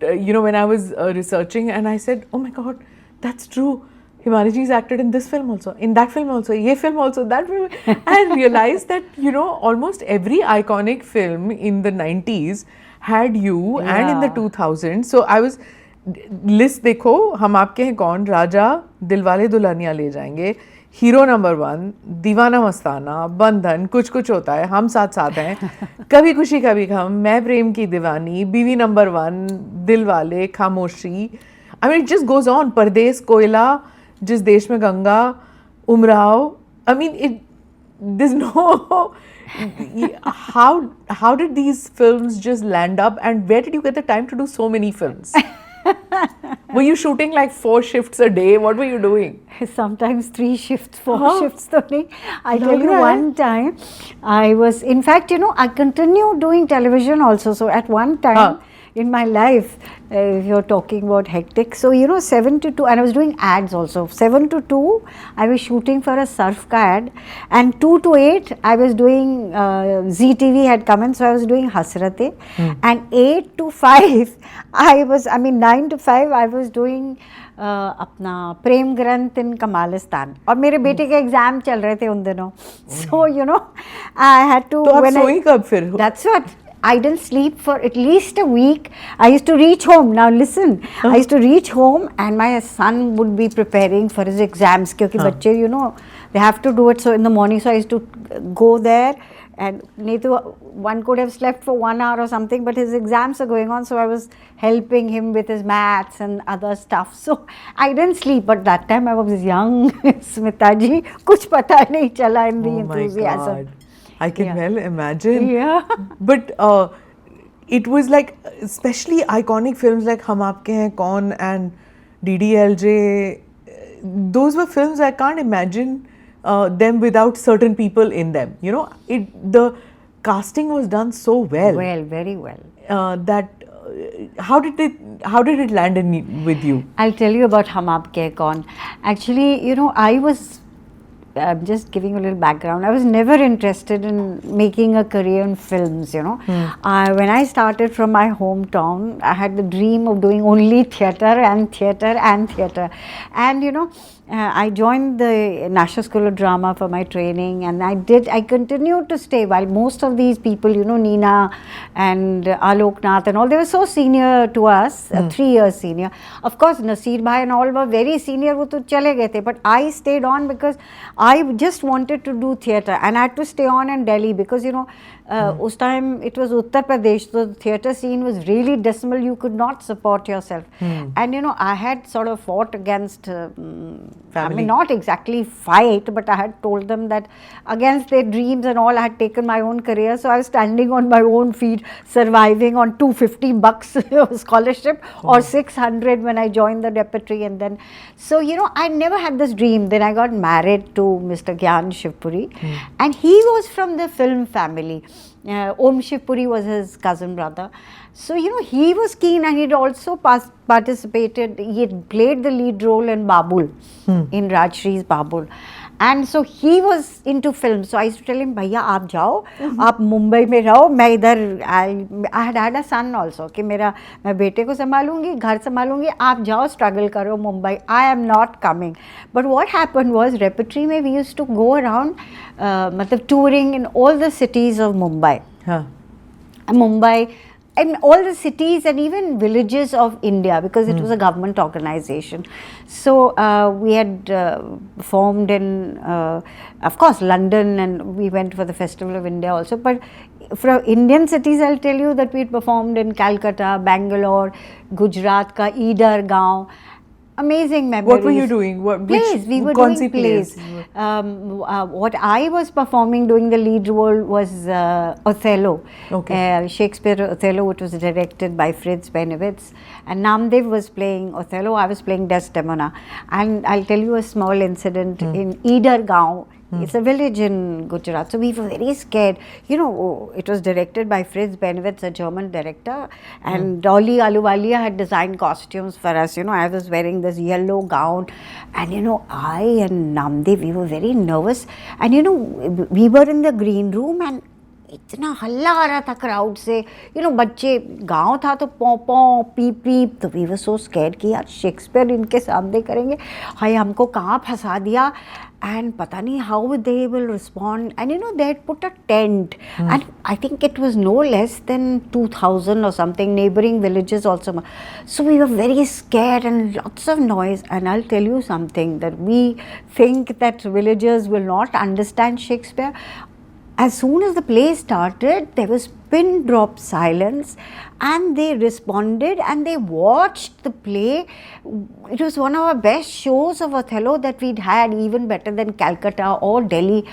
when I was researching, and I said, oh my God, that's true. Himaniji's acted in this film also, in that film also, ye film also, that film. I realized that, almost every iconic film in the 90s had you, and in the 2000s. So I was, list देखो, हम आपके हैं कौन, राजा, दिलवाले दुल्हनिया ले जाएंगे, hero number 1, दीवाना मस्ताना, बंधन, कुछ कुछ होता है, हम साथ साथ हैं, कभी खुशी कभी गम, मैं प्रेम की दीवानी, बीवी नंबर 1, दिलवाले, खामोशी. I mean, it just goes on. परदेस, कोयला, जिस देश में Ganga, Umrao. I mean, there's no. How did these films just land up, and where did you get the time to do so many films? Were you shooting like 4 shifts a day? What were you doing? Sometimes 3 shifts, 4 shifts. I tell you, one time I was, in fact, I continued doing television also. So at one time in my life, if you're talking about hectic, so 7 to 2, and I was doing ads also. 7 to 2, I was shooting for a surf ad, and 2 to 8, I was doing, ZTV had come in, so I was doing Hasrate, and 8 to 5, 9 to 5, I was doing अपना प्रेम ग्रंथ इन कमालिस्तान, और मेरे बेटे के exam चल रहे थे उन दिनों. So I had to. तो आप सोई कब फिर? That's what. I didn't sleep for at least a week. I used to reach home. Now listen, I used to reach home and my son would be preparing for his exams. Because बच्चे, they have to do it so in the morning. So I used to go there, and one could have slept for 1 hour or something, but his exams are going on. So I was helping him with his maths and other stuff. So I didn't sleep. But that time I was young, Smita ji, kuch pata nahi chala in the enthusiasm. My God. I can well imagine. Yeah. But it was like, especially iconic films like Hum Aapke Hain Kaun and DDLJ. Those were films I can't imagine them without certain people in them. The casting was done so well. Well, very well. That how did it land with you? I'll tell you about Hum Aapke Hain Kaun. Actually, I was. I'm just giving you a little background. I was never interested in making a career in films, When I started from my hometown, I had the dream of doing only theatre and theatre and theatre. And, I joined the National School of Drama for my training, and I continued to stay while most of these people, Neena and Alok Nath and all, they were so senior to us, 3 years senior. Of course, Nasir Bhai and all were very senior, wo to chale gaye the, but I stayed on because I just wanted to do theatre, and I had to stay on in Delhi because, us time it was Uttar Pradesh, so the theatre scene was really dismal, you could not support yourself. And, I had sort of fought against family. Not exactly fight, but I had told them that against their dreams and all, I had taken my own career. So I was standing on my own feet, surviving on $250 scholarship or 600 when I joined the repertory. And then, so, I never had this dream. Then I got married to Mr. Gyan Shivpuri, and he was from the film family. Om Shivpuri was his cousin brother. So, he was keen, and he'd also participated, he had played the lead role in Babul, in Rajshree's Babul. And so he was into film. So I used to tell him, Bhaiya, aap jao, aap Mumbai mein raho, main idhar, I had had a son also, कि मैं बेटे को संभालूंगी, घर संभालूंगी, आप जाओ, struggle करो Mumbai, I am not coming. But what happened was, repertory mein we used to go around, touring in all the cities of Mumbai. Mumbai, and all the cities and even villages of India, because it was a government organization. So we had performed in, of course, London, and we went for the Festival of India also. But for Indian cities, I'll tell you that we had performed in Calcutta, Bangalore, Gujarat ka Idar Gaon. Amazing memories. What were you doing? Plays. We were doing plays. What I was performing, doing the lead role, was Othello. Okay. Shakespeare Othello, which was directed by Fritz Benowitz. And Namdev was playing Othello. I was playing Desdemona. And I'll tell you a small incident in Idar Gaon. It's a village in Gujarat. So we were very scared. It was directed by Fritz Benowitz, a German director. And Dolly Ahluwalia had designed costumes for us. I was wearing this yellow gown. And, I and Namdev, we were very nervous. And, we were in the green room, and इतना हल्ला आ रहा था crowd से, बच्चे, गांव था तो पौ पौ पीप पीप, तो वी वर सो स्कैर्ड कि यार शेक्सपियर इनके सामने करेंगे, हाय हमको कहाँ फंसा दिया, and पता नहीं how they will respond, and they had put a tent, and I think it was no less than 2,000 or something, neighboring villages also, so we were very scared and lots of noise. And I'll tell you something, that we think that villagers will not understand Shakespeare. As soon as the play started, there was pin drop silence, and they responded and they watched the play. It was one of our best shows of Othello that we'd had, even better than Calcutta or Delhi.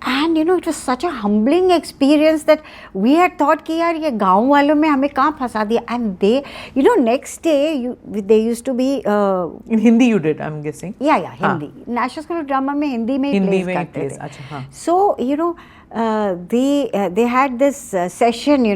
And it was such a humbling experience that we had thought कि यार ये गाँव वालों में हमें कहाँ फंसा दिया. And they, next day they used to be in Hindi you did, I'm guessing. Yeah, Hindi. National School of Drama में हिंदी में ही plays करते थे. अच्छा, हाँ. So they had this session,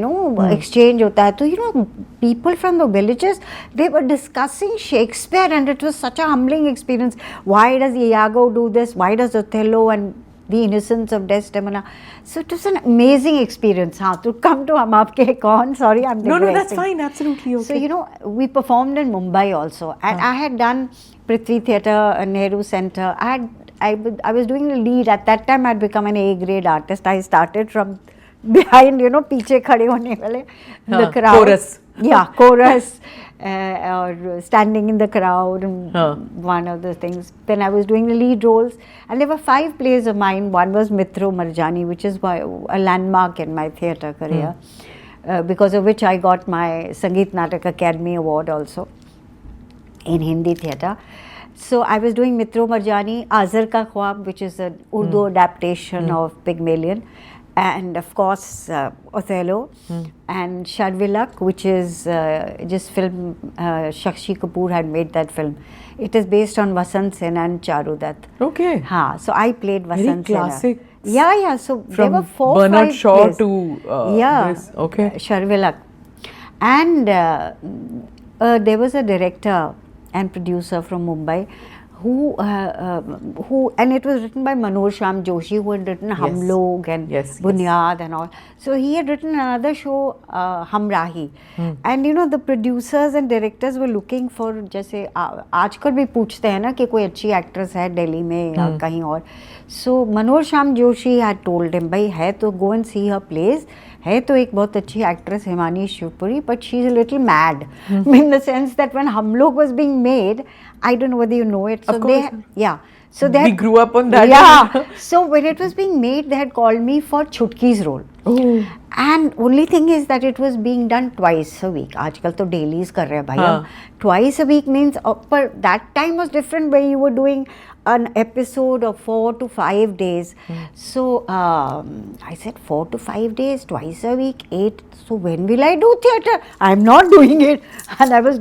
exchange होता है, तो people from the villages, they were discussing Shakespeare, and it was such a humbling experience. Why does Iago do this? Why does Othello, and the innocence of Desdemona? So it was an amazing experience. To come to Hum Aapke Kaun, sorry, I'm digressing. No, that's fine, absolutely okay. So we performed in Mumbai also, and I had done Prithvi Theatre, Nehru Centre. I was doing the lead. At that time, I'd become an A-grade artist. I started from behind, पीछे खड़े होने वाले, the crowd. Chorus. Yeah, chorus, or standing in the crowd, one of the things. Then I was doing the lead roles, and there were 5 plays of mine. One was Mitro Marjani, which is a landmark in my theatre career, because of which I got my Sangeet Natak Academy Award also in Hindi theatre. So I was doing Mitro Marjani, Azar Ka Khwab, which is an Urdu adaptation of Pygmalion, and of course Othello, and Sharvilak, which is just film, Shakshi Kapoor had made that film. It is based on Vasant Sen and Charu Dutt. Okay. So I played Vasant Sen. Classic. Yeah. So there were 4 Bernard 5 Shaw plays. to this. Okay. Sharvilak. And there was a director and producer from Mumbai who and it was written by Manoj Shyam Joshi, who had written Hum Log and Bunyad and all. So he had written another show, Hamrahi. And the producers and directors were looking for, जैसे आजकल भी पूछते हैं ना कि कोई अच्छी actress है दिल्ली में या कहीं और. So Manoj Shyam Joshi had told him, भाई है तो go and see her plays. है तो एक बहुत अच्छी actress Himani Shivpuri, but she's a little mad, in the sense that when Hum Log was being made, I don't know whether you know it. So of course. So we grew up on that. Yeah. So when it was being made, they had called me for Chutki's role. Oh. And only thing is that it was being done twice a week. आजकल तो dailies कर रहे हैं भाई हम. Twice a week means, but that time was different, where you were doing an episode of 4 to 5 days. So I said 4 to 5 days, twice a week, 8. So when will I do theatre? I'm not doing it. And I was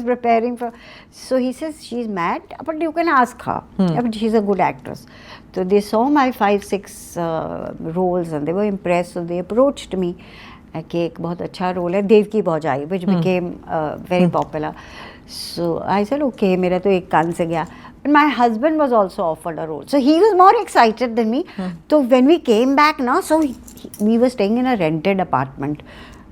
preparing for. So he says, she's mad, but you can ask her. But she's a good actress. So they saw my 5-6 roles and they were impressed. So they approached me. कि एक बहुत अच्छा role है देवकी भौजाई, which became very popular. So I said, okay, मेरा तो एक कान से गया. But my husband was also offered a role. So he was more excited than me. So when we came back now, we were staying in a rented apartment.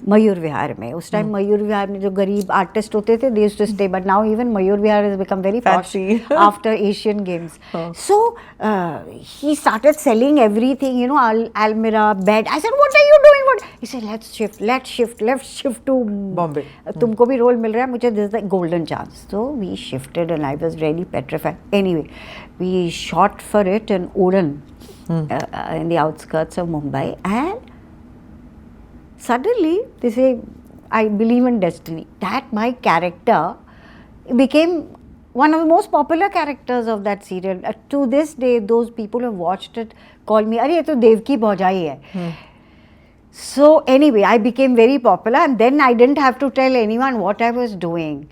Mayur Vihar में. उस time Mayur Vihar में जो गरीब आर्टिस्ट होते थे, they used to stay, but now even Mayur Vihar has become very posh after Asian Games. So he started selling everything, almirah, bed. I said, what are you doing? What? He said, let's shift to Bombay. तुमको भी role मिल रहा है, मुझे this is the golden chance. So we shifted and I was really petrified. Anyway, we shot for it in Udan, in the outskirts of Mumbai, and suddenly they say, I believe in destiny, that my character became one of the most popular characters of that serial. To this day, those people who have watched it call me, अरे ये तो देवकी भौजाई है. So anyway, I became very popular, and then I didn't have to tell anyone what I was doing.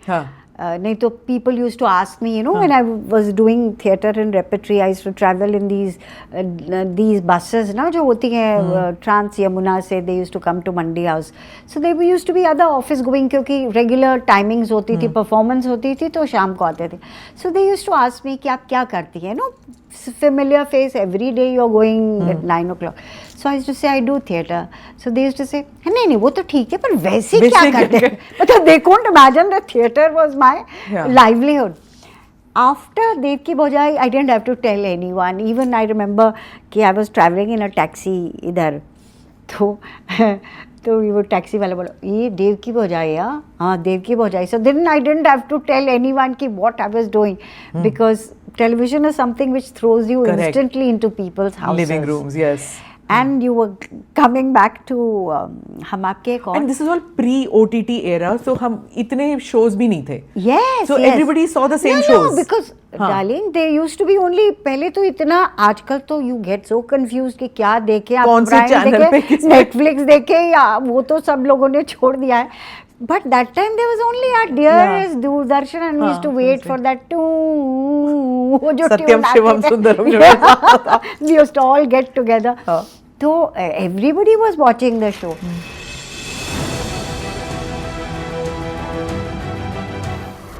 नहीं तो people used to ask me, you know, when I was doing theatre and repertory, I used to travel in these buses ना जो होती हैं Trans Yamuna से, they used to come to Mandi House. So they used to be other office going क्योंकि regular timings होती थी, performance होती थी तो शाम को आते थे. So they used to ask me कि आप क्या करती हैं, no familiar face every day you're going at 9 o'clock. So I used to say I do theatre. So they used to say नहीं वो तो ठीक है पर वैसे क्या करते हैं, मतलब they couldn't imagine that theatre was my livelihood. After Dev Ki Bojai, I didn't have to tell anyone. Even I remember कि I was traveling in a taxi इधर, तो वो टैक्सी वाला बोला ये देव की बजाय हाँ देव की बजाय. So then I didn't have to tell anyone कि what I was doing because television is something which throws you instantly into people's houses. Living rooms, yes. And you were coming back to हम आपके कौन. And this is all pre-OTT era, so हम इतने shows भी नहीं थे. Yes. So yes. everybody saw the same shows. No, because darling, there used to be only पहले तो इतना, आजकल तो you get so confused कि क्या देखे आप, कौन से चैनल पे, Netflix देखे या वो तो सब लोगों ने छोड़ दिया है. But that time there was only our dearest Doordarshan and we used to wait for that वो जो Satyam Shivam Sundaram. We used to all get together. So everybody was watching the show.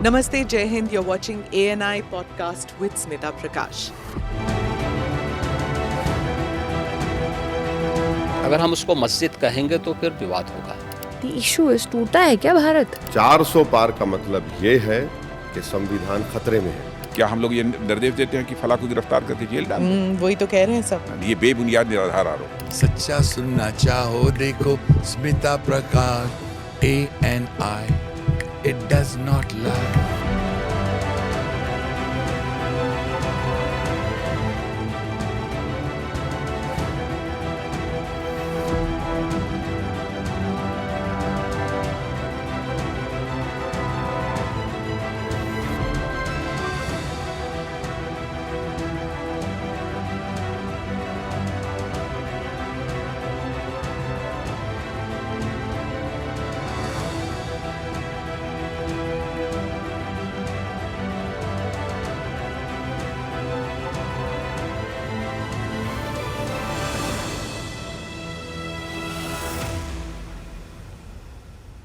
Namaste, Jai Hind. You're watching ANI podcast with Smita Prakash. अगर हम उसको मस्जिद कहेंगे तो फिर विवाद होगा. The issue is टूटा है क्या भारत? 400 पार का मतलब ये है कि संविधान खतरे में है. क्या हम लोग ये निर्देश देते हैं कि फला को गिरफ्तार करके जेल डाल दें? वही तो कह रहे हैं सब. ये बेबुनियाद निराधार आरोप. सच्चा सुनना चाहो देखो स्मिता प्रकाश ANI. It does not lie.